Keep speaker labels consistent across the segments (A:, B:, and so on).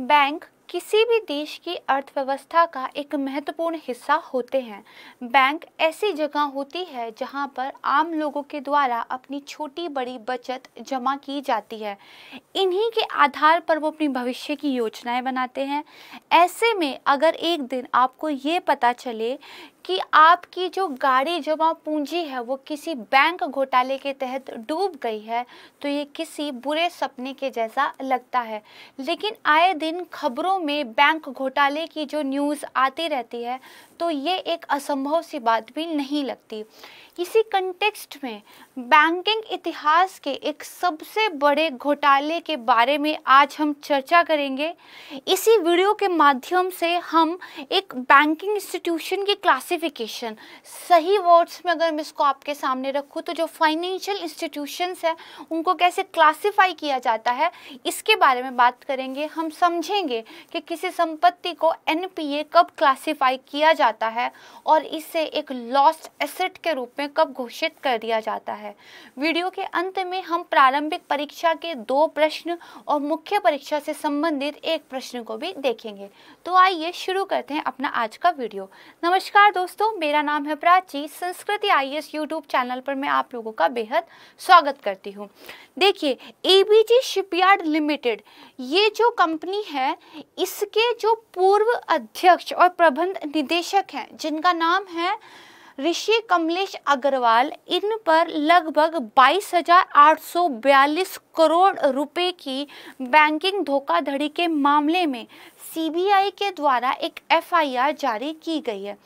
A: Bank किसी भी देश की अर्थव्यवस्था का एक महत्वपूर्ण हिस्सा होते हैं। बैंक ऐसी जगह होती है जहां पर आम लोगों के द्वारा अपनी छोटी बड़ी बचत जमा की जाती है। इन्हीं के आधार पर वो अपनी भविष्य की योजनाएं बनाते हैं। ऐसे में अगर एक दिन आपको ये पता चले कि आपकी जो गाड़ी जमा पूंजी है वो किसी बैंक घोटाले के तहत डूब गई है, तो ये किसी बुरे सपने के जैसा लगता है। लेकिन आए दिन खबरों में बैंक घोटाले की जो न्यूज़ आती रहती है, तो ये एक असंभव सी बात भी नहीं लगती। इसी कंटेक्स्ट में बैंकिंग इतिहास के एक सबसे बड़े घोटाले के बारे में आज हम चर्चा करेंगे। इसी वीडियो के माध्यम से हम एक बैंकिंग इंस्टीट्यूशन की क्लासिफिकेशन, सही वर्ड्स में अगर मैं इसको आपके सामने रखूँ तो जो फाइनेंशियल इंस्टीट्यूशंस है उनको कैसे क्लासिफाई किया जाता है, इसके बारे में बात करेंगे। हम समझेंगे कि किसी संपत्ति को एनपीए कब क्लासिफाई किया जाता है और इसे एक लॉस्ट एसेट के रूप में कब घोषित कर दिया जाता है। वीडियो के अंत में हम प्रारंभिक परीक्षा के 2 प्रश्न और मुख्य परीक्षा से संबंधित एक प्रश्न को भी देखेंगे। तो आइए शुरू करते हैं अपना आज का वीडियो। नमस्कार दोस्तों, मेरा नाम है प्राची। संस्कृति आईएएस यूट्यूब चैनल पर मैं आप लोगों का बेहद स्वागत करती हूँ। देखिए, एबीजी शिपयार्ड लिमिटेड ये जो कंपनी है, इसके जो पूर्व अध्यक्ष और प्रबंध निदेशक हैं जिनका नाम है ऋषि कमलेश अग्रवाल, इन पर लगभग 22,842 करोड़ रुपए की बैंकिंग धोखाधड़ी के मामले में सीबीआई के द्वारा एक एफआईआर जारी की गई है।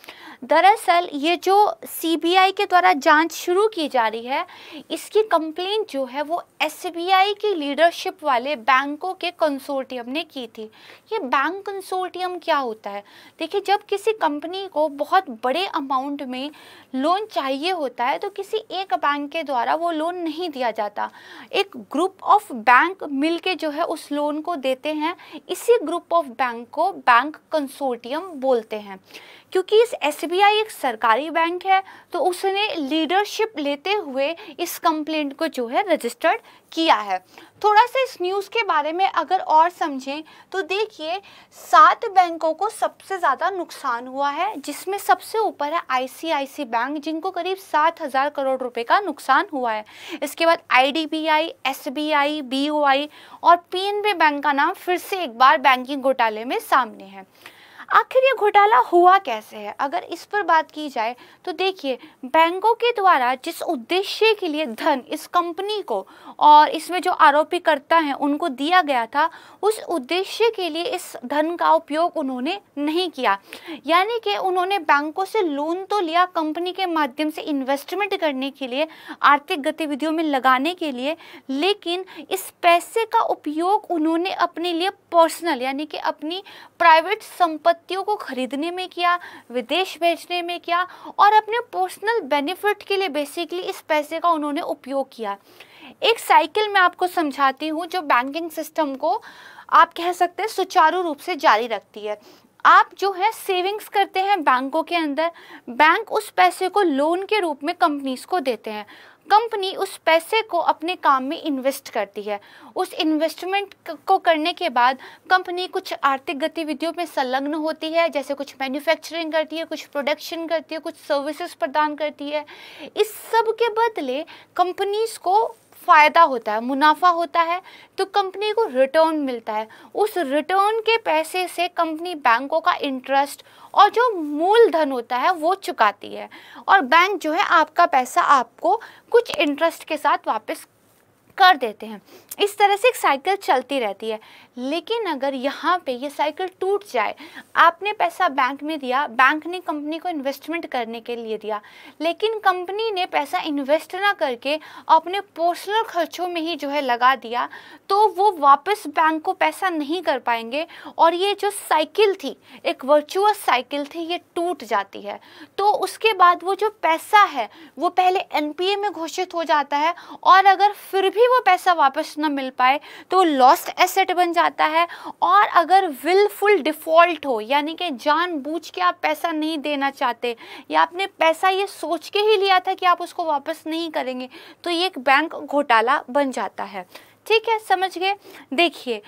A: दरअसल ये जो सीबीआई के द्वारा जांच शुरू की जा रही है, इसकी कंप्लेंट जो है वो एसबीआई की लीडरशिप वाले बैंकों के कंसोर्टियम ने की थी। ये बैंक कंसोर्टियम क्या होता है? देखिए, जब किसी कंपनी को बहुत बड़े अमाउंट में लोन चाहिए होता है तो किसी एक बैंक के द्वारा वो लोन नहीं दिया जाता। एक ग्रुप ऑफ बैंक मिलके जो है उस लोन को देते हैं। इसी ग्रुप ऑफ बैंक को बैंक कंसोर्टियम बोलते हैं। क्योंकि इस एसबीआई एक सरकारी बैंक है तो उसने लीडरशिप लेते हुए इस कंप्लेंट को जो है रजिस्टर्ड किया है। थोड़ा सा इस न्यूज़ के बारे में अगर और समझें तो देखिए, 7 बैंकों को सबसे ज़्यादा नुकसान हुआ है, जिसमें सबसे ऊपर है आईसीआईसी बैंक जिनको करीब 7,000 करोड़ रुपए का नुकसान हुआ है। इसके बाद आईडीबीआई, एसबीआई, बीओआई और पीएनबी बैंक का नाम फिर से एक बार बैंकिंग घोटाले में सामने है। आखिर ये घोटाला हुआ कैसे है, अगर इस पर बात की जाए तो देखिए, बैंकों के द्वारा जिस उद्देश्य के लिए धन इस कंपनी को और इसमें जो आरोपी करता है उनको दिया गया था, उस उद्देश्य के लिए इस धन का उपयोग उन्होंने नहीं किया। यानी कि उन्होंने बैंकों से लोन तो लिया कंपनी के माध्यम से इन्वेस्टमेंट करने के लिए, आर्थिक गतिविधियों में लगाने के लिए, लेकिन इस पैसे का उपयोग उन्होंने अपने लिए पर्सनल यानी कि अपनी प्राइवेट संपत्तियों को खरीदने में किया, विदेश भेजने में किया और अपने पर्सनल बेनिफिट के लिए बेसिकली इस पैसे का उन्होंने उपयोग किया। एक साइकिल मैं आपको समझाती हूँ जो बैंकिंग सिस्टम को आप कह सकते हैं सुचारू रूप से जारी रखती है। आप जो है सेविंग्स करते हैं बैंकों के अंदर, बैंक उस पैसे को लोन के रूप में कंपनीज को देते हैं। कंपनी उस पैसे को अपने काम में इन्वेस्ट करती है। उस इन्वेस्टमेंट को करने के बाद कंपनी कुछ आर्थिक गतिविधियों में संलग्न होती है, जैसे कुछ मैन्युफैक्चरिंग करती है, कुछ प्रोडक्शन करती है, कुछ सर्विसेज प्रदान करती है। इस सब के बदले कंपनीज को फ़ायदा होता है, मुनाफा होता है, तो कंपनी को रिटर्न मिलता है। उस रिटर्न के पैसे से कंपनी बैंकों का इंटरेस्ट और जो मूलधन होता है वो चुकाती है और बैंक जो है आपका पैसा आपको कुछ इंटरेस्ट के साथ वापस कर देते हैं। इस तरह से एक साइकिल चलती रहती है। लेकिन अगर यहाँ पे ये साइकिल टूट जाए, आपने पैसा बैंक में दिया, बैंक ने कंपनी को इन्वेस्टमेंट करने के लिए दिया, लेकिन कंपनी ने पैसा इन्वेस्ट ना करके अपने पर्सनल खर्चों में ही जो है लगा दिया, तो वो वापस बैंक को पैसा नहीं कर पाएंगे और ये जो साइकिल थी, एक वर्चुअस साइकिल थी, ये टूट जाती है। तो उसके बाद वो जो पैसा है वो पहले एनपीए में घोषित हो जाता है और अगर फिर भी वो पैसा वापस न मिल पाए तो लॉस्ट एसेट बन जाता है। और अगर विलफुल डिफ़ॉल्ट हो, यानी कि जानबूझ के आप पैसा नहीं देना चाहते या आपने पैसा ये सोच के ही लिया था कि आप उसको वापस नहीं करेंगे, तो ये एक बैंक घोटाला बन जाता है। ठीक है, समझ गए? देखिए,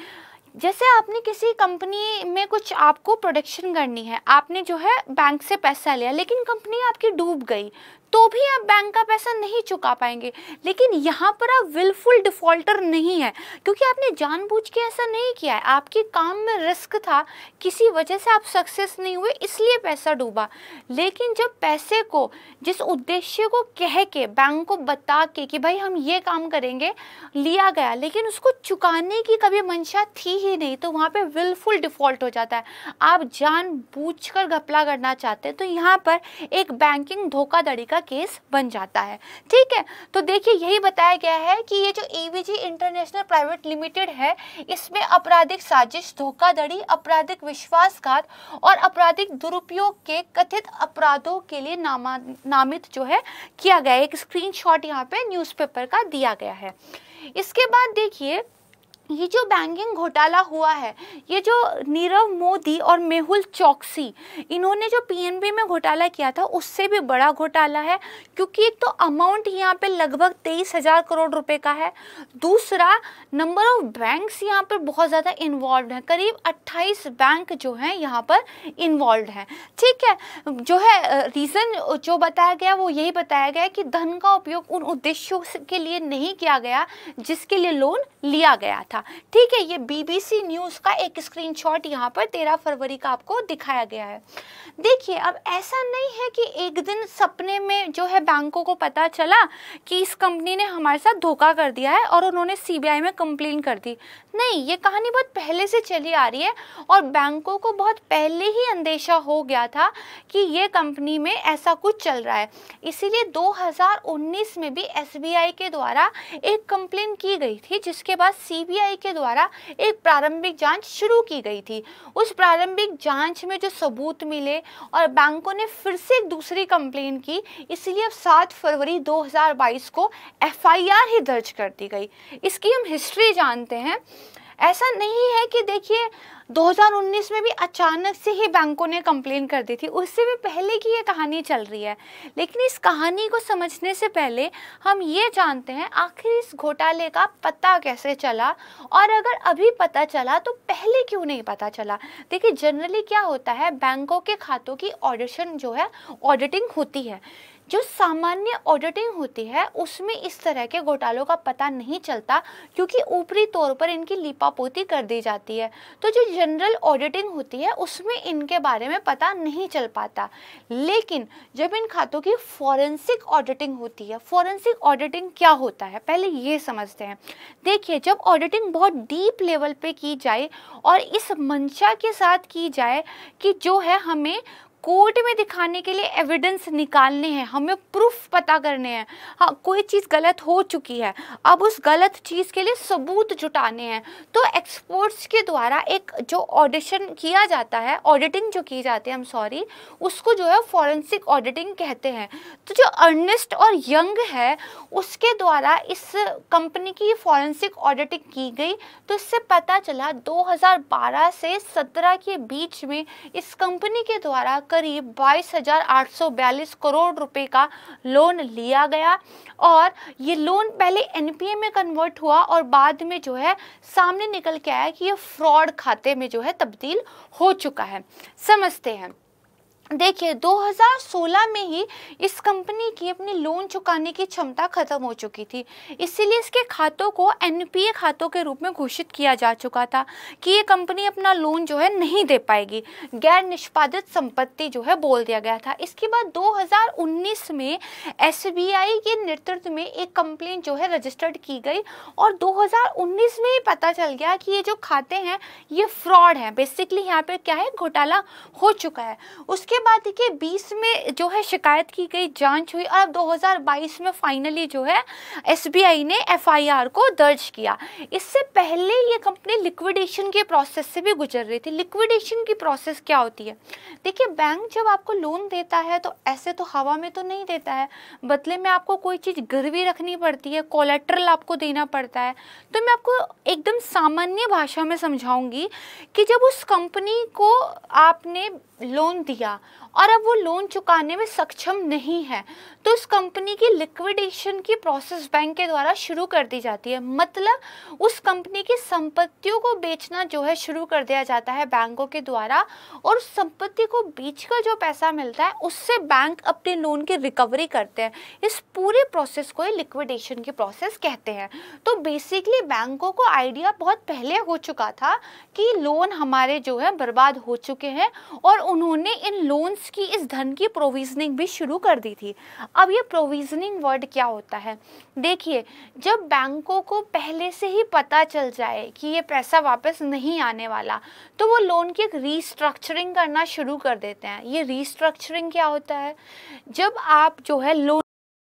A: जैसे आपने किसी कंपनी में कुछ आपको प्रोडक्शन करनी है, आपने जो है बैंक से पैसा लिया, लेकिन कंपनी आपकी डूब गई, तो भी आप बैंक का पैसा नहीं चुका पाएंगे। लेकिन यहाँ पर आप विलफुल डिफॉल्टर नहीं है, क्योंकि आपने जानबूझ के ऐसा नहीं किया है, आपके काम में रिस्क था, किसी वजह से आप सक्सेस नहीं हुए इसलिए पैसा डूबा। लेकिन जब पैसे को, जिस उद्देश्य को कह के, बैंक को बता के कि भाई हम ये काम करेंगे, लिया गया, लेकिन उसको चुकाने की कभी मंशा थी ही नहीं, तो वहाँ पे विलफुल डिफॉल्ट हो जाता है। आप जानबूझकर घपला करना चाहते हैं, तो यहाँ पर एक बैंकिंग धोखाधड़ी का केस बन जाता है। ठीक है, तो देखिए यही बताया गया है कि ये जो एवीजी इंटरनेशनल प्राइवेट लिमिटेड है, इसमें आपराधिक साजिश, धोखाधड़ी, आपराधिक विश्वासघात और आपराधिक दुरुपयोग के कथित अपराधों के लिए नामित जो है किया गया। एक स्क्रीनशॉट यहाँ पे न्यूज़पेपर का दिया गया है। इसके बाद देखिए ये जो बैंकिंग घोटाला हुआ है, ये जो नीरव मोदी और मेहुल चोकसी, इन्होंने जो पीएनबी में घोटाला किया था उससे भी बड़ा घोटाला है, क्योंकि एक तो अमाउंट यहाँ पे लगभग 23,000 करोड़ रुपए का है, दूसरा नंबर ऑफ बैंक्स यहाँ पर बहुत ज़्यादा इन्वॉल्व हैं, करीब 28 बैंक जो हैं यहाँ पर इन्वॉल्व हैं। ठीक है, जो है रीज़न जो बताया गया वो यही बताया गया कि धन का उपयोग उन उद्देश्यों के लिए नहीं किया गया जिसके लिए लोन लिया गया था। ठीक है, ये बीबीसी न्यूज़ का एक स्क्रीनशॉट यहाँ पर 13 फरवरी का आपको दिखाया गया है। देखिए अब ऐसा नहीं है कि एक दिन सपने में जो है बैंकों को पता चला कि इस कंपनी ने हमारे साथ धोखा कर दिया है और उन्होंने सीबीआई में कंप्लेन कर दी। नहीं, ये कहानी बहुत पहले से चली आ रही है और बैंकों को बहुत पहले ही अंदेशा हो गया था कि ये कंपनी में ऐसा कुछ चल रहा है। इसीलिए 2019 में भी एसबीआई के द्वारा एक कंप्लेन की गई थी, जिसके बाद सीबीआई के द्वारा एक प्रारंभिक जांच शुरू की गई थी। उस प्रारंभिक जांच में जो सबूत मिले और बैंकों ने फिर से एक दूसरी कंप्लेन की, इसलिए अब 7 फरवरी 2022 को एफआईआर ही दर्ज कर दी गई। इसकी हम हिस्ट्री जानते हैं। ऐसा नहीं है कि देखिए 2019 में भी अचानक से ही बैंकों ने कंप्लेन कर दी थी, उससे भी पहले की ये कहानी चल रही है। लेकिन इस कहानी को समझने से पहले हम ये जानते हैं आखिर इस घोटाले का पता कैसे चला, और अगर अभी पता चला तो पहले क्यों नहीं पता चला। देखिए जनरली क्या होता है, बैंकों के खातों की ऑडिशन जो है, ऑडिटिंग होती है। जो सामान्य ऑडिटिंग होती है उसमें इस तरह के घोटालों का पता नहीं चलता, क्योंकि ऊपरी तौर पर इनकी लीपापोती कर दी जाती है। तो जो जनरल ऑडिटिंग होती है उसमें इनके बारे में पता नहीं चल पाता। लेकिन जब इन खातों की फॉरेंसिक ऑडिटिंग होती है, फॉरेंसिक ऑडिटिंग क्या होता है पहले ये समझते हैं। देखिए जब ऑडिटिंग बहुत डीप लेवल पे की जाए और इस मंशा के साथ की जाए कि जो है हमें कोर्ट में दिखाने के लिए एविडेंस निकालने हैं, हमें प्रूफ पता करने हैं, हाँ कोई चीज़ गलत हो चुकी है, अब उस गलत चीज़ के लिए सबूत जुटाने हैं, तो एक्सपर्ट्स के द्वारा एक जो ऑडिशन किया जाता है, ऑडिटिंग जो की जाती है, उसको जो है फॉरेंसिक ऑडिटिंग कहते हैं। तो जो अर्नेस्ट और यंग है उसके द्वारा इस कंपनी की फॉरेंसिक ऑडिटिंग की गई, तो इससे पता चला 2012 से 17 के बीच में इस कंपनी के द्वारा करीब 22,842 करोड़ रुपए का लोन लिया गया, और ये लोन पहले एनपीए में कन्वर्ट हुआ और बाद में जो है सामने निकल के आया कि ये फ्रॉड खाते में जो है तब्दील हो चुका है। समझते हैं। देखिए 2016 में ही इस कंपनी की अपनी लोन चुकाने की क्षमता खत्म हो चुकी थी, इसीलिए इसके खातों को एनपीए खातों के रूप में घोषित किया जा चुका था कि ये कंपनी अपना लोन जो है नहीं दे पाएगी, गैर निष्पादित संपत्ति जो है बोल दिया गया था। इसके बाद 2019 में एसबीआई के नेतृत्व में एक कंप्लेन जो है रजिस्टर्ड की गई और 2019 में ही पता चल गया कि ये जो खाते हैं ये फ्रॉड है, बेसिकली यहाँ पे क्या है, घोटाला हो चुका है। उसके बाद देखिए 20 में जो है शिकायत की गई, जांच हुई और अब 2022 में फाइनली जो है एसबीआई ने एफआईआर को दर्ज किया। इससे पहले ये कंपनी लिक्विडेशन के प्रोसेस से भी गुजर रही थी। लिक्विडेशन की प्रोसेस क्या होती है? देखिए बैंक जब आपको लोन देता है तो ऐसे तो हवा में तो नहीं देता है, बदले में आपको कोई चीज़ गिरवी रखनी पड़ती है, कोलेट्रल आपको देना पड़ता है। तो मैं आपको एकदम सामान्य भाषा में समझाऊंगी कि जब उस कंपनी को आपने लोन दिया और अब वो लोन चुकाने में सक्षम नहीं है, तो उस कंपनी की लिक्विडेशन की प्रोसेस बैंक के द्वारा शुरू कर दी जाती है। मतलब उस कंपनी की संपत्तियों को बेचना जो है शुरू कर दिया जाता है बैंकों के द्वारा, और उस संपत्ति को बेचकर जो पैसा मिलता है उससे बैंक अपने लोन की रिकवरी करते हैं। इस पूरे प्रोसेस को लिक्विडेशन की प्रोसेस कहते हैं। तो बेसिकली बैंकों को आइडिया बहुत पहले हो चुका था कि लोन हमारे जो है बर्बाद हो चुके हैं, और उन्होंने इन लोन्स की, इस धन की प्रोविजनिंग भी शुरू कर दी थी। अब ये प्रोविजनिंग वर्ड क्या होता है? देखिए, जब बैंकों को पहले से ही पता चल जाए कि ये पैसा वापस नहीं आने वाला, तो वो लोन की एक रीस्ट्रक्चरिंग करना शुरू कर देते हैं। ये रीस्ट्रक्चरिंग क्या होता है? जब आप जो है लोन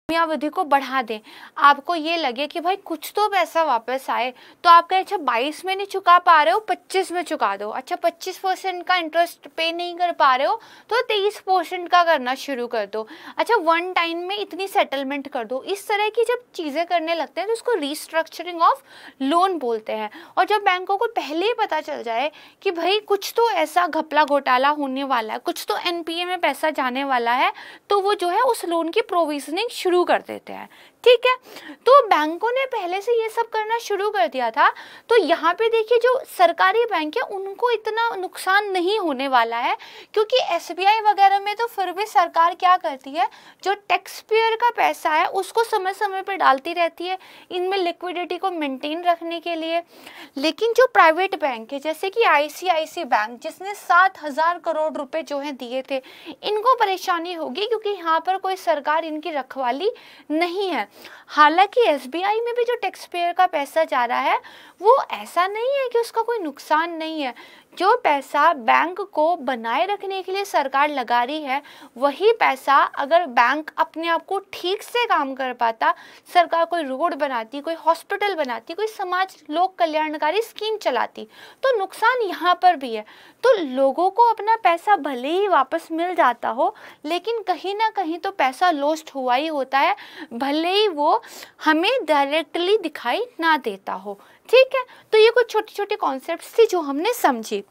A: अवधि को बढ़ा दें, आपको ये लगे कि भाई कुछ तो पैसा वापस आए, तो आप कहें अच्छा 22 में नहीं चुका पा रहे हो, 25 में चुका दो। अच्छा 25% का इंटरेस्ट पे नहीं कर पा रहे हो तो 23% का करना शुरू कर दो। अच्छा वन टाइम में इतनी सेटलमेंट कर दो। इस तरह की जब चीज़ें करने लगते हैं तो उसको रीस्ट्रक्चरिंग ऑफ लोन बोलते हैं। और जब बैंकों को पहले ही पता चल जाए कि भाई कुछ तो ऐसा घपला घोटाला होने वाला है, कुछ तो एनपीए में पैसा जाने वाला है, तो वो जो है उस लोन की प्रोविजनिंग शुरू कर देते हैं। ठीक है, तो बैंकों ने पहले से ये सब करना शुरू कर दिया था। तो यहाँ पे देखिए, जो सरकारी बैंक है उनको इतना नुकसान नहीं होने वाला है, क्योंकि एसबीआई वगैरह में तो फिर भी सरकार क्या करती है, जो टैक्स पेयर का पैसा है उसको समय समय पर डालती रहती है इनमें लिक्विडिटी को मेंटेन रखने के लिए। लेकिन जो प्राइवेट बैंक है जैसे कि आईसीआईसी बैंक, जिसने 7,000 करोड़ रुपए जो है दिए थे, इनको परेशानी होगी क्योंकि यहाँ पर कोई सरकार इनकी रखवाली नहीं है। हालांकि एसबीआई में भी जो टैक्स पेयर का पैसा जा रहा है वो ऐसा नहीं है कि उसका कोई नुकसान नहीं है। जो पैसा बैंक को बनाए रखने के लिए सरकार लगा रही है, वही पैसा अगर बैंक अपने आप को ठीक से काम कर पाता, सरकार कोई रोड बनाती, कोई हॉस्पिटल बनाती, कोई समाज लोक कल्याणकारी स्कीम चलाती, तो नुकसान यहाँ पर भी है। तो लोगों को अपना पैसा भले ही वापस मिल जाता हो, लेकिन कहीं ना कहीं तो पैसा लॉस्ट हुआ ही होता है, भले ही वो हमें डायरेक्टली दिखाई ना देता हो। ठीक है, तो ये कुछ छोटी छोटी कॉन्सेप्ट्स थी जो हमने समझी।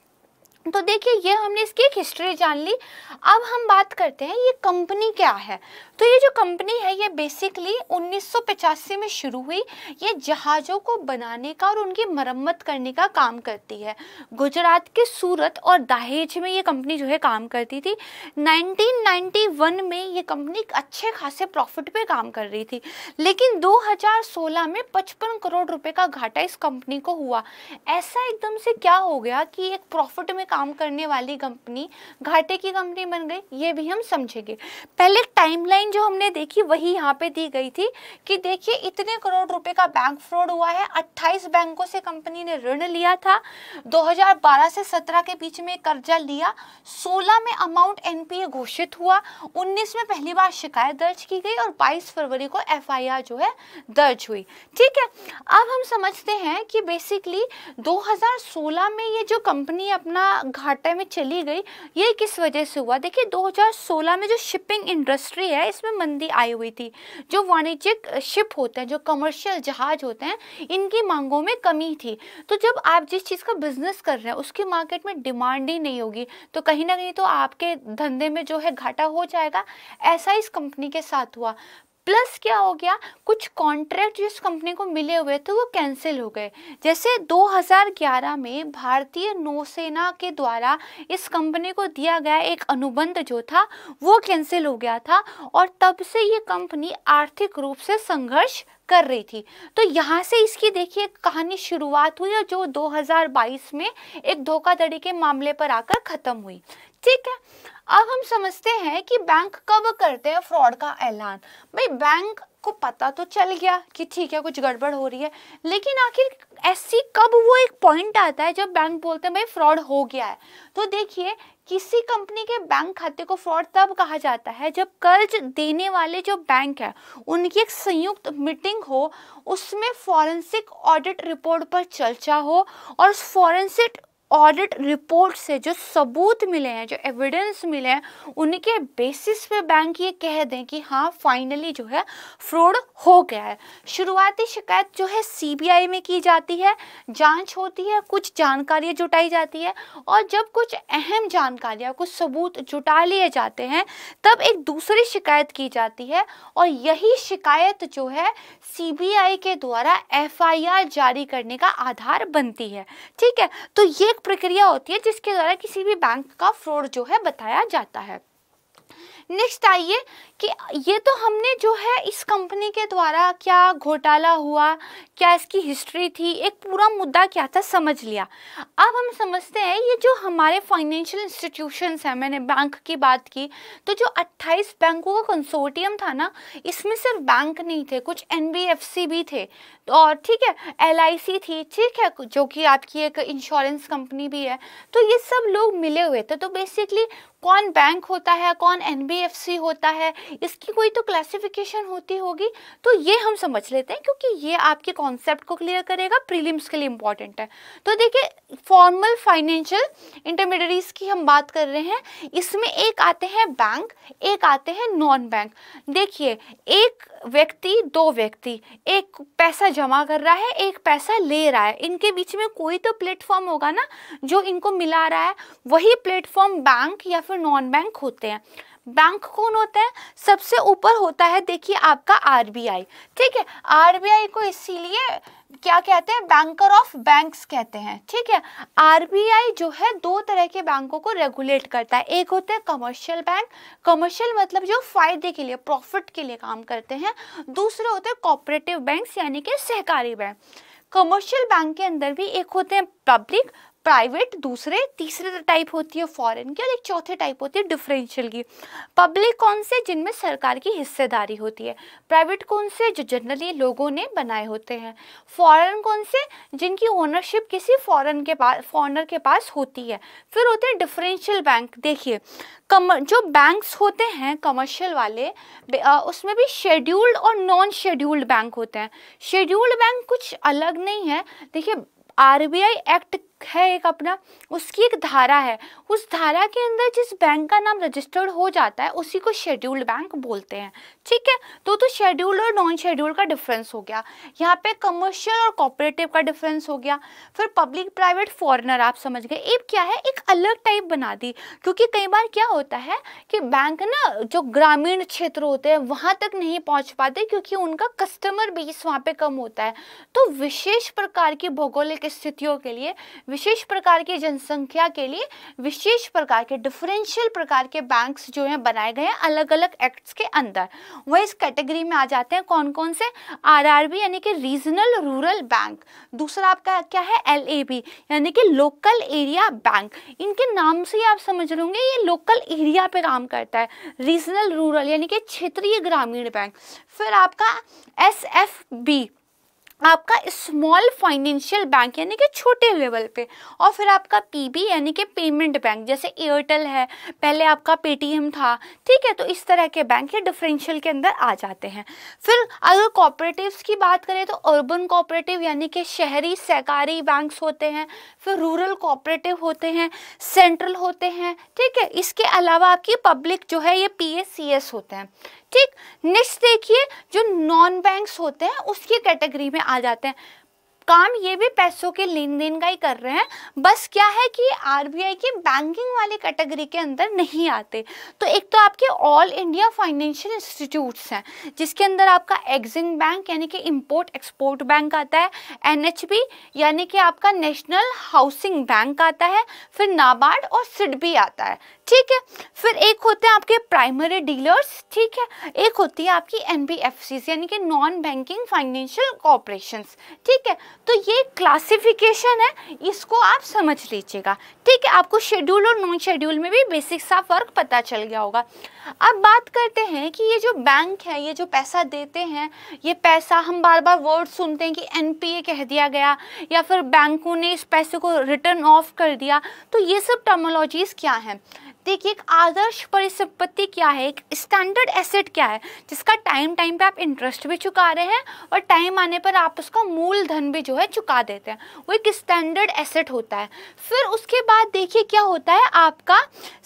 A: तो देखिए, ये हमने इसकी एक हिस्ट्री जान ली। अब हम बात करते हैं ये कंपनी क्या है। तो ये जो कंपनी है ये बेसिकली 1985 में शुरू हुई। ये जहाज़ों को बनाने का और उनकी मरम्मत करने का काम करती है। गुजरात के सूरत और दहेज में ये कंपनी जो है काम करती थी। 1991 में ये कंपनी अच्छे खासे प्रॉफिट पे काम कर रही थी, लेकिन 2016 में 55 करोड़ रुपए का घाटा इस कंपनी को हुआ। ऐसा एकदम से क्या हो गया कि एक प्रॉफिट में काम करने वाली कंपनी घाटे की कंपनी बन गई, ये भी हम समझेंगे। पहले टाइमलाइन जो हमने देखी वही यहाँ पे दी गई थी कि देखिए इतने करोड़ रुपए का बैंक फ्रॉड हुआ है। 28 बैंकों से कंपनी ने ऋण लिया था, 2012 से 17 के बीच में कर्जा लिया, 16 में अमाउंट एनपीए घोषित हुआ, 19 में पहली बार शिकायत दर्ज की गई और 22 फरवरी को एफआईआर जो है दर्ज हुई। ठीक है, अब हम समझते हैं कि बेसिकली 2016 में ये जो कंपनी अपना घाटे में चली गई, ये किस वजह से हुआ। देखिए 2016 में जो शिपिंग इंडस्ट्री है इसमें मंदी आई हुई थी। जो वाणिज्यिक शिप होते हैं, जो कमर्शियल जहाज होते हैं, इनकी मांगों में कमी थी। तो जब आप जिस चीज़ का बिजनेस कर रहे हैं उसकी मार्केट में डिमांड ही नहीं होगी, तो कहीं ना कहीं तो आपके धंधे में जो है घाटा हो जाएगा। ऐसा इस कंपनी के साथ हुआ। प्लस क्या हो गया, कुछ कॉन्ट्रैक्ट जिस कंपनी को मिले हुए थे वो कैंसिल हो गए। जैसे 2011 में भारतीय नौसेना के द्वारा इस कंपनी को दिया गया एक अनुबंध जो था वो कैंसिल हो गया था, और तब से ये कंपनी आर्थिक रूप से संघर्ष कर रही थी। तो यहाँ से इसकी देखिए कहानी शुरुआत हुई और जो 2022 में एक धोखाधड़ी के मामले पर आकर खत्म हुई। ठीक है, अब हम समझते हैं कि बैंक कब करते हैं फ्रॉड का ऐलान। भाई बैंक को पता तो चल गया कि ठीक है कुछ गड़बड़ हो रही है, लेकिन आखिर ऐसी कब वो एक पॉइंट आता है जब बैंक बोलते हैं भाई फ्रॉड हो गया है। तो देखिए, किसी कंपनी के बैंक खाते को फ्रॉड तब कहा जाता है जब कर्ज देने वाले जो बैंक है उनकी एक संयुक्त मीटिंग हो, उसमें फॉरेंसिक ऑडिट रिपोर्ट पर चर्चा हो और उस फॉरेंसिक ऑडिट रिपोर्ट से जो सबूत मिले हैं, जो एविडेंस मिले हैं, उनके बेसिस पे बैंक ये कह दें कि हाँ फाइनली जो है फ्रॉड हो गया है। शुरुआती शिकायत जो है सीबीआई में की जाती है, जांच होती है, कुछ जानकारियाँ जुटाई जाती है, और जब कुछ अहम जानकारियाँ, कुछ सबूत जुटा लिए जाते हैं तब एक दूसरी शिकायत की जाती है, और यही शिकायत जो है सीबीआई के द्वारा एफआईआर जारी करने का आधार बनती है। ठीक है, तो ये एक प्रक्रिया होती है जिसके द्वारा किसी भी बैंक का फ्रॉड जो है बताया जाता है। नेक्स्ट आइए कि ये तो हमने जो है इस कंपनी के द्वारा क्या घोटाला हुआ, क्या इसकी हिस्ट्री थी, एक पूरा मुद्दा क्या था समझ लिया। अब हम समझते हैं ये जो हमारे फाइनेंशियल इंस्टीट्यूशंस हैं, मैंने बैंक की बात की, तो जो 28 बैंकों का कंसोर्टियम था ना, इसमें सिर्फ बैंक नहीं थे, कुछ एनबीएफसी भी थे, और ठीक है एलआईसी थी, ठीक है, जो कि आपकी एक इंश्योरेंस कंपनी भी है। तो ये सब लोग मिले हुए थे। तो बेसिकली कौन बैंक होता है, कौन एनबीएफसी होता है, इसकी कोई तो क्लासिफिकेशन होती होगी। तो ये हम समझ लेते हैं क्योंकि ये आपके कॉन्सेप्ट को क्लियर करेगा, प्रीलिम्स के लिए इंपॉर्टेंट है। तो देखिए फॉर्मल फाइनेंशियल इंटरमीडियरीज की हम बात कर रहे हैं, इसमें एक आते हैं बैंक, एक आते हैं नॉन बैंक। देखिए एक व्यक्ति, दो व्यक्ति, एक पैसा जमा कर रहा है, एक पैसा ले रहा है, इनके बीच में कोई तो प्लेटफॉर्म होगा ना जो इनको मिला रहा है, वही प्लेटफॉर्म बैंक या फिर नॉन बैंक होते हैं। बैंक कौन होता है? सबसे ऊपर होता है देखिए आपका आरबीआई। ठीक है, आरबीआई को इसीलिए क्या कहते हैं, बैंकर ऑफ बैंक्स कहते हैं। ठीक है, आरबीआई जो है दो तरह के बैंकों को रेगुलेट करता है। एक होते हैं कमर्शियल बैंक, कमर्शियल मतलब जो फायदे के लिए, प्रॉफिट के लिए काम करते हैं। दूसरे होते हैं कोऑपरेटिव बैंक्स यानी कि सहकारी बैंक। कमर्शियल बैंक के अंदर भी एक होते हैं पब्लिक, प्राइवेट, दूसरे, तीसरे टाइप होती है फॉरेन की, और एक चौथे टाइप होती है डिफरेंशियल की। पब्लिक कौन से? जिनमें सरकार की हिस्सेदारी होती है। प्राइवेट कौन से? जो जनरली लोगों ने बनाए होते हैं। फॉरेन कौन से? जिनकी ओनरशिप किसी फॉरेनर के पास होती है। फिर होते हैं डिफरेंशियल बैंक। देखिए जो बैंक्स होते हैं कमर्शियल वाले, उसमें भी शेड्यूल्ड और नॉन शेड्यूल्ड बैंक होते हैं। शेड्यूल्ड बैंक कुछ अलग नहीं है, देखिए आरबीआई एक्ट है एक अपना, उसकी एक धारा है, उस धारा के अंदर जिस बैंक का नाम रजिस्टर्ड हो जाता है उसी को शेड्यूल्ड बैंक बोलते हैं। ठीक है, तो शेड्यूल्ड और नॉन शेड्यूल्ड का डिफरेंस हो गया, यहाँ पे कमर्शियल और कोऑपरेटिव का डिफरेंस हो गया। फिर पब्लिक, प्राइवेट, फॉरेनर आप समझ गए। एक क्या है, एक अलग टाइप बना दी, क्योंकि कई बार क्या होता है कि बैंक ना जो ग्रामीण क्षेत्र होते हैं वहाँ तक नहीं पहुँच पाते क्योंकि उनका कस्टमर बेस वहाँ पे कम होता है। तो विशेष प्रकार की भौगोलिक स्थितियों के लिए, विशेष प्रकार की जनसंख्या के लिए, विशेष प्रकार के डिफरेंशियल प्रकार के बैंक्स जो हैं बनाए गए हैं अलग अलग एक्ट्स के अंदर। वह इस कैटेगरी में आ जाते हैं कौन कौन से? आरआरबी यानी कि रीजनल रूरल बैंक। दूसरा आपका क्या है? एलएबी यानी कि लोकल एरिया बैंक। इनके नाम से ही आप समझ रहे होंगे ये लोकल एरिया पे काम करता है। रीजनल रूरल यानी कि क्षेत्रीय ग्रामीण बैंक। फिर आपका एसएफबी, आपका स्मॉल फाइनेंशियल बैंक यानी कि छोटे लेवल पे। और फिर आपका पीबी यानी कि पेमेंट बैंक, जैसे एयरटेल है, पहले आपका पेटीएम था। ठीक है, तो इस तरह के बैंक ये डिफरेंशियल के अंदर आ जाते हैं। फिर अगर कोऑपरेटिव्स की बात करें तो अर्बन कोऑपरेटिव यानी कि शहरी सहकारी बैंक्स होते हैं। फिर रूरल कोऑपरेटिव होते हैं, सेंट्रल होते हैं। ठीक है, इसके अलावा आपकी पब्लिक जो है ये पीएससीएस होते हैं। ठीक, नेक्स्ट देखिए जो नॉन बैंक्स होते हैं उसकी कैटेगरी में आ जाते हैं। काम ये भी पैसों के लेन देन का ही कर रहे हैं, बस क्या है कि आरबीआई की बैंकिंग वाली कैटेगरी के अंदर नहीं आते। तो एक तो आपके ऑल इंडिया फाइनेंशियल इंस्टीट्यूट्स हैं जिसके अंदर आपका एग्जिम बैंक यानी कि इंपोर्ट एक्सपोर्ट बैंक आता है, एनएचबी यानी कि आपका नेशनल हाउसिंग बैंक आता है, फिर नाबार्ड और सिडबी आता है। ठीक है, फिर एक होते हैं आपके प्राइमरी डीलर्स। ठीक है, एक होती है आपकी एनबीएफसी यानी कि नॉन बैंकिंग फाइनेंशियल कॉर्पोरेशंस। ठीक है, तो ये क्लासिफिकेशन है, इसको आप समझ लीजिएगा। ठीक है, आपको शेड्यूल और नॉन शेड्यूल में भी बेसिक सा फर्क पता चल गया होगा। अब बात करते हैं कि ये जो बैंक है, ये जो पैसा देते हैं, ये पैसा हम बार बार वर्ड सुनते हैं कि एनपीए कह दिया गया या फिर बैंकों ने इस पैसे को रिटर्न ऑफ कर दिया। तो ये सब टर्मिनोलॉजीज क्या हैं? देखिए एक आदर्श परिसंपत्ति क्या है, एक स्टैंडर्ड एसेट क्या है, जिसका टाइम पे आप इंटरेस्ट भी चुका रहे हैं और टाइम आने पर आप उसका मूलधन भी जो है चुका देते हैं, वो एक स्टैंडर्ड एसेट होता है। फिर उसके बाद देखिए क्या होता है, आपका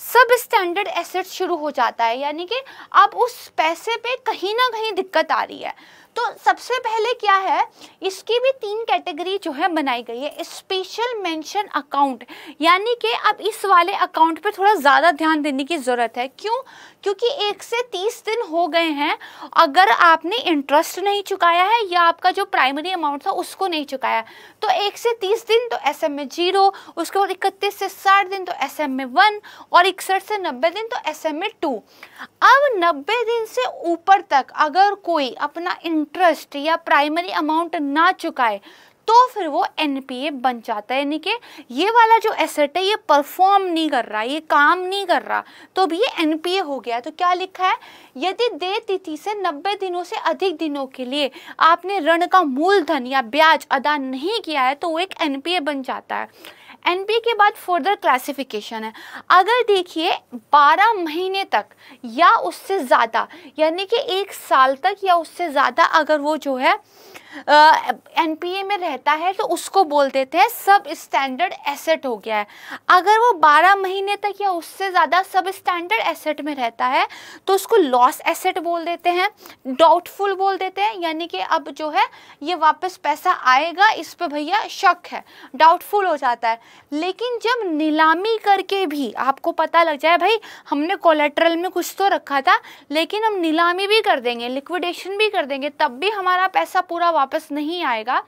A: सब स्टैंडर्ड एसेट शुरू हो जाता है, यानी कि अब उस पैसे पे कहीं ना कहीं दिक्कत आ रही है। तो सबसे पहले क्या है, इसकी भी 3 कैटेगरी जो है बनाई गई है। स्पेशल मेंशन अकाउंट, यानी कि अब इस वाले अकाउंट पे थोड़ा ज़्यादा ध्यान देने की ज़रूरत है। क्यों? क्योंकि 1 से 30 दिन हो गए हैं, अगर आपने इंटरेस्ट नहीं चुकाया है या आपका जो प्राइमरी अमाउंट था उसको नहीं चुकाया, तो 1 से 30 दिन तो SM में 0, उसके बाद 31 से 60 दिन तो SM में 1 और 61 से 90 दिन तो SM में 2। अब 90 दिन से ऊपर तक अगर कोई अपना इंटरेस्ट या प्राइमरी अमाउंट ना चुकाए तो फिर वो NPA बन जाता है, यानी कि ये वाला जो एसेट है ये परफॉर्म नहीं कर रहा, ये काम नहीं कर रहा, तो भी ये NPA हो गया। तो क्या लिखा है, यदि देय तिथि से 90 दिनों से अधिक दिनों के लिए आपने ऋण का मूलधन या ब्याज अदा नहीं किया है तो वो एक NPA बन जाता है। NPA के बाद फर्दर क्लासिफिकेशन है। अगर देखिए 12 महीने तक या उससे ज़्यादा, यानी कि 1 साल तक या उससे ज़्यादा अगर वो जो है NPA में रहता है तो उसको बोल देते हैं सब स्टैंडर्ड एसेट हो गया है। अगर वो 12 महीने तक या उससे ज़्यादा सब स्टैंडर्ड एसेट में रहता है तो उसको लॉस एसेट बोल देते हैं, डाउटफुल बोल देते हैं, यानी कि अब जो है ये वापस पैसा आएगा इस पे भैया शक है, डाउटफुल हो जाता है। लेकिन जब नीलामी करके भी आपको पता लग जाए भाई हमने कोलेट्रल में कुछ तो रखा था लेकिन हम नीलामी भी कर देंगे, लिक्विडेशन भी कर देंगे, तब भी हमारा पैसा पूरा वापस नहीं आएगा,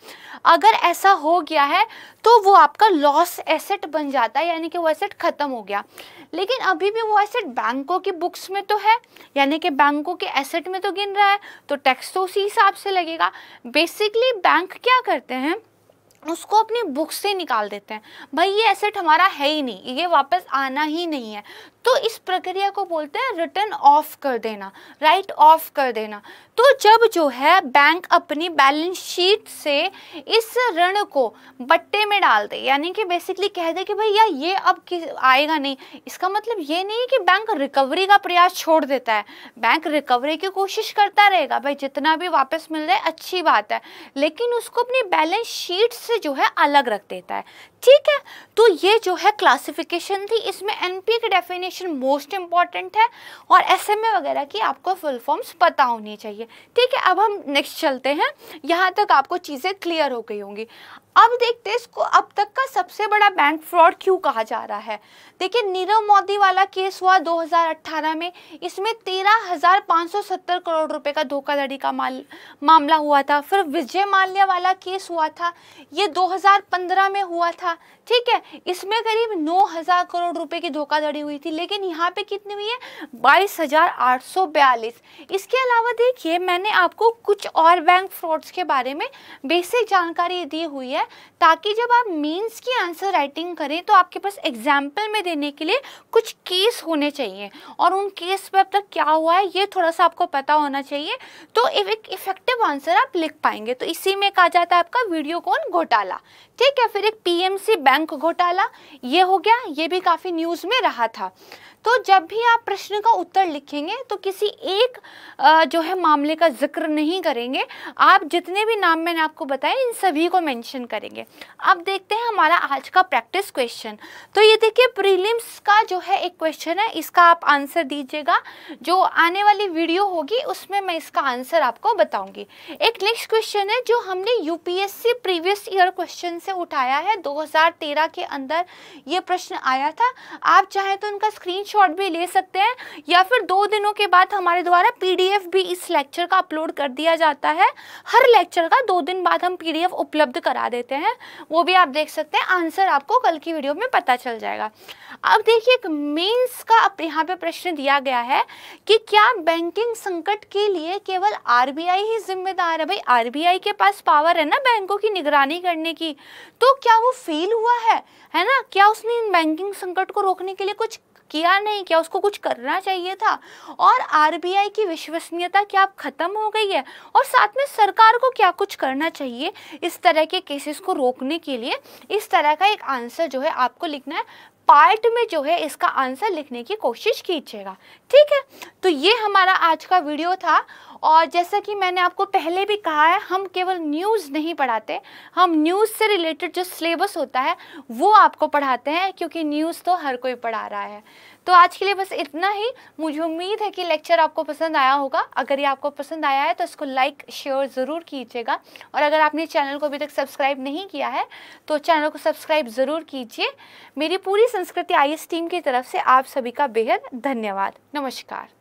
A: अगर ऐसा हो गया है तो वो आपका लॉस एसेट बन जाता है, यानी कि वो एसेट खत्म हो गया। लेकिन अभी भी वो एसेट बैंकों की बुक्स में तो है, यानी कि बैंकों के एसेट में तो गिन रहा है, तो टैक्स तो उसी हिसाब से लगेगा। बेसिकली बैंक क्या करते हैं, उसको अपनी बुक से निकाल देते हैं, भाई ये एसेट हमारा है ही नहीं, ये वापस आना ही नहीं है, तो इस प्रक्रिया को बोलते हैं रिटर्न ऑफ कर देना, राइट ऑफ कर देना। तो जब जो है बैंक अपनी बैलेंस शीट से इस ऋण को बट्टे में डाल दे, यानी कि बेसिकली कह दे कि भैया ये अब आएगा नहीं, इसका मतलब ये नहीं है कि बैंक रिकवरी का प्रयास छोड़ देता है, बैंक रिकवरी की कोशिश करता रहेगा, भाई जितना भी वापस मिल रहा है अच्छी बात है, लेकिन उसको अपनी बैलेंस शीट से जो है अलग रख देता है। ठीक है, तो ये जो है क्लासिफिकेशन थी, इसमें NPA की डेफिनेशन मोस्ट इंपॉर्टेंट है और SMA वगैरह की आपको फुल फॉर्म्स पता होनी चाहिए। ठीक है, अब हम नेक्स्ट चलते हैं, यहाँ तक आपको चीज़ें क्लियर हो गई होंगी। अब देखते हैं इसको अब तक का सबसे बड़ा बैंक फ्रॉड क्यों कहा जा रहा है। देखिए नीरव मोदी वाला केस हुआ 2018 में, इसमें 13,570 करोड़ रुपए का धोखाधड़ी का मामला हुआ था। फिर विजय माल्या वाला केस हुआ था, ये 2015 में हुआ था। ठीक है, इसमें करीब 9,000 करोड़ रुपए की धोखाधड़ी हुई थी, लेकिन यहाँ पे कितनी हुई है, 22,842। इसके अलावा देखिए मैंने आपको कुछ और बैंक फ्रॉड्स के बारे में बेसिक जानकारी दी हुई है, ताकि जब आप मेंस की आंसर राइटिंग करें तो आपके पास एग्जाम्पल में देने के लिए कुछ केस होने चाहिए, और उन केस पे अब तक क्या हुआ है ये थोड़ा सा आपको पता होना चाहिए, तो एक इफेक्टिव आंसर आप लिख पाएंगे। तो इसी में कहा जाता है आपका वीडियोकॉन घोटाला। ठीक है, फिर एक PMC बैंक घोटाला, ये हो गया, ये भी काफ़ी न्यूज़ में रहा था। तो जब भी आप प्रश्न का उत्तर लिखेंगे तो किसी एक जो है मामले का जिक्र नहीं करेंगे, आप जितने भी नाम मैंने आपको बताए इन सभी को मेंशन करेंगे। अब देखते हैं हमारा आज का प्रैक्टिस क्वेश्चन। तो ये देखिए प्रीलिम्स का जो है एक क्वेश्चन है, इसका आप आंसर दीजिएगा, जो आने वाली वीडियो होगी उसमें मैं इसका आंसर आपको बताऊंगी। एक नेक्स्ट क्वेश्चन है जो हमने UPSC प्रीवियस ईयर क्वेश्चन से उठाया है, 2013 के अंदर ये प्रश्न आया था। आप चाहें तो उनका स्क्रीनशॉट भी ले सकते हैं, या फिर 2 दिनों के बाद हमारे द्वारा PDF भी इस लेक्चर का अपलोड कर दिया जाता है। हर लेक्चर का 2 दिन बाद हम PDF उपलब्ध करा देते हैं, वो भी आप देख सकते हैं। आंसर आपको कल की वीडियो में पता चल जाएगा। अब देखिए एक मेंस का यहाँ पे प्रश्न दिया गया है कि क्या बैंकिंग संकट के लिए केवल RBI ही जिम्मेदार है। भाई RBI के पास पावर है ना बैंकों की निगरानी करने की, तो क्या वो फेल हुआ है ना, क्या उसने इन बैंकिंग संकट को रोकने के लिए कुछ किया नहीं, क्या उसको कुछ करना चाहिए था, और RBI की विश्वसनीयता क्या अब खत्म हो गई है, और साथ में सरकार को क्या कुछ करना चाहिए इस तरह के केसेस को रोकने के लिए। इस तरह का एक आंसर जो है आपको लिखना है। पार्ट में जो है इसका आंसर लिखने की कोशिश कीजिएगा। ठीक है, तो ये हमारा आज का वीडियो था। और जैसा कि मैंने आपको पहले भी कहा है, हम केवल न्यूज़ नहीं पढ़ाते, हम न्यूज़ से रिलेटेड जो सिलेबस होता है वो आपको पढ़ाते हैं, क्योंकि न्यूज़ तो हर कोई पढ़ा रहा है। तो आज के लिए बस इतना ही। मुझे उम्मीद है कि लेक्चर आपको पसंद आया होगा। अगर ये आपको पसंद आया है तो इसको लाइक शेयर ज़रूर कीजिएगा, और अगर आपने चैनल को अभी तक सब्सक्राइब नहीं किया है तो चैनल को सब्सक्राइब ज़रूर कीजिए। मेरी पूरी संस्कृति IAS टीम की तरफ से आप सभी का बेहद धन्यवाद। नमस्कार।